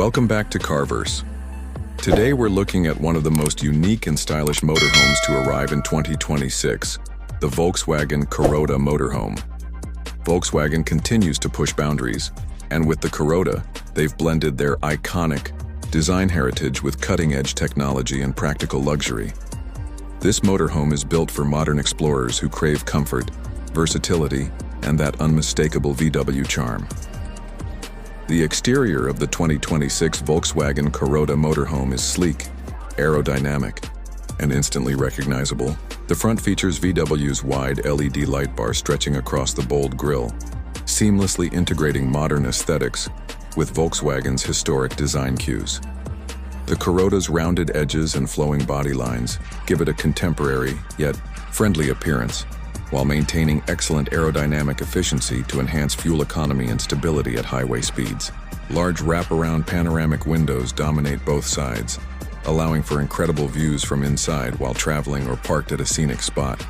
Welcome back to Carverse. Today we're looking at one of the most unique and stylish motorhomes to arrive in 2026, the Volkswagen Corrado Motorhome. Volkswagen continues to push boundaries, and with the Corrado, they've blended their iconic design heritage with cutting-edge technology and practical luxury. This motorhome is built for modern explorers who crave comfort, versatility, and that unmistakable VW charm. The exterior of the 2026 Volkswagen Corrado Motorhome is sleek, aerodynamic, and instantly recognizable. The front features VW's wide LED light bar stretching across the bold grille, seamlessly integrating modern aesthetics with Volkswagen's historic design cues. The Corrado's rounded edges and flowing body lines give it a contemporary, yet friendly appearance, while maintaining excellent aerodynamic efficiency to enhance fuel economy and stability at highway speeds. Large wraparound panoramic windows dominate both sides, allowing for incredible views from inside while traveling or parked at a scenic spot.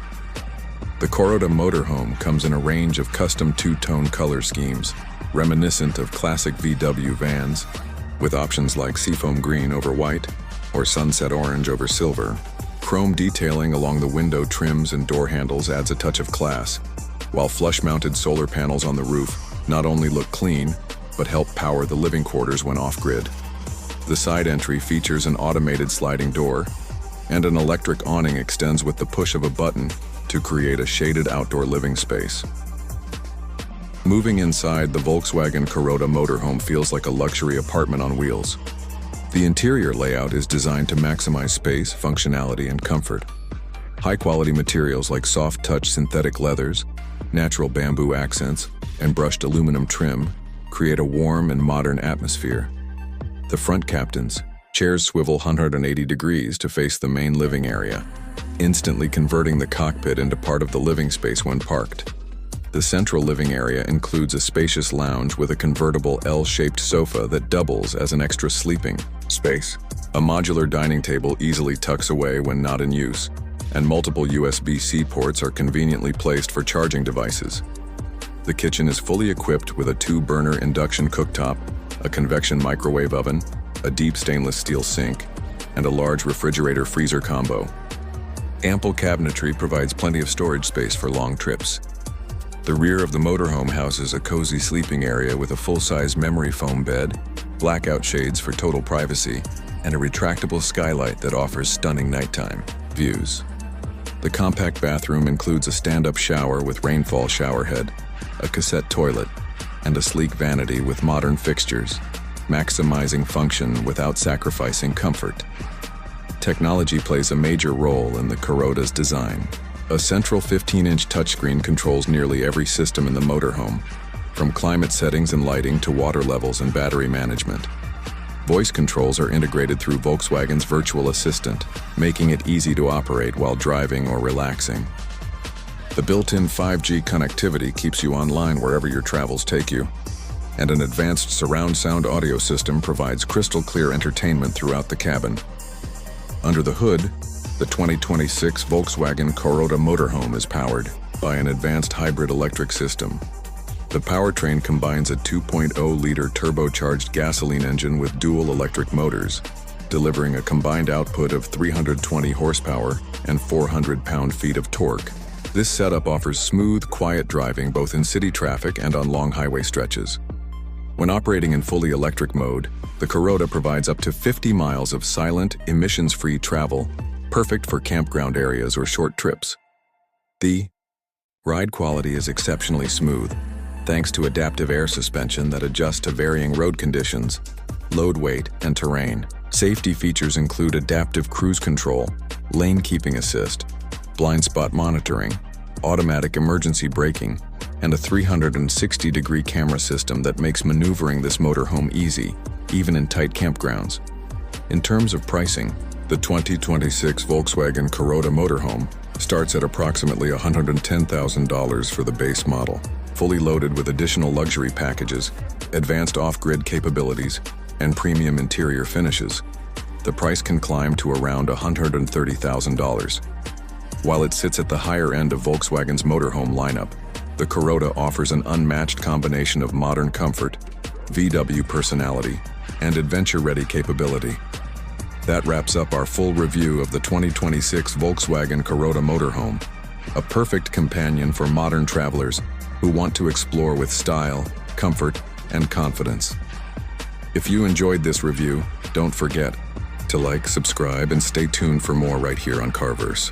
The Corrado Motorhome comes in a range of custom two-tone color schemes, reminiscent of classic VW vans, with options like seafoam green over white or sunset orange over silver. Chrome detailing along the window trims and door handles adds a touch of class, while flush-mounted solar panels on the roof not only look clean, but help power the living quarters when off-grid. The side entry features an automated sliding door, and an electric awning extends with the push of a button to create a shaded outdoor living space. Moving inside, the Volkswagen Corrado Motorhome feels like a luxury apartment on wheels. The interior layout is designed to maximize space, functionality, and comfort. High-quality materials like soft-touch synthetic leathers, natural bamboo accents, and brushed aluminum trim create a warm and modern atmosphere. The front captains, chairs swivel 180 degrees to face the main living area, instantly converting the cockpit into part of the living space when parked. The central living area includes a spacious lounge with a convertible L-shaped sofa that doubles as an extra sleeping space. A modular dining table easily tucks away when not in use, and multiple USB-C ports are conveniently placed for charging devices. The kitchen is fully equipped with a 2-burner induction cooktop, a convection microwave oven, a deep stainless steel sink, and a large refrigerator-freezer combo. Ample cabinetry provides plenty of storage space for long trips. The rear of the motorhome houses a cozy sleeping area with a full-size memory foam bed, blackout shades for total privacy, and a retractable skylight that offers stunning nighttime views. The compact bathroom includes a stand-up shower with rainfall showerhead, a cassette toilet, and a sleek vanity with modern fixtures, maximizing function without sacrificing comfort. Technology plays a major role in the Corrado's design. A central 15-inch touchscreen controls nearly every system in the motorhome, from climate settings and lighting to water levels and battery management. Voice controls are integrated through Volkswagen's virtual assistant, making it easy to operate while driving or relaxing. The built-in 5G connectivity keeps you online wherever your travels take you, and an advanced surround sound audio system provides crystal-clear entertainment throughout the cabin. Under the hood, the 2026 Volkswagen Corrado Motorhome is powered by an advanced hybrid electric system. The powertrain combines a 2.0-liter turbocharged gasoline engine with dual electric motors, delivering a combined output of 320 horsepower and 400 pound-feet of torque. This setup offers smooth, quiet driving both in city traffic and on long highway stretches. When operating in fully electric mode, the Corrado provides up to 50 miles of silent, emissions-free travel, perfect for campground areas or short trips. The ride quality is exceptionally smooth, thanks to adaptive air suspension that adjusts to varying road conditions, load weight, and terrain. Safety features include adaptive cruise control, lane keeping assist, blind spot monitoring, automatic emergency braking, and a 360-degree camera system that makes maneuvering this motorhome easy, even in tight campgrounds. In terms of pricing, the 2026 Volkswagen Corrado Motorhome starts at approximately $110,000 for the base model, fully loaded with additional luxury packages, advanced off-grid capabilities, and premium interior finishes. The price can climb to around $130,000. While it sits at the higher end of Volkswagen's motorhome lineup, the Corrado offers an unmatched combination of modern comfort, VW personality, and adventure-ready capability. That wraps up our full review of the 2026 Volkswagen Corrado Motorhome, a perfect companion for modern travelers who want to explore with style, comfort, and confidence. If you enjoyed this review, don't forget to like, subscribe, and stay tuned for more right here on Carverse.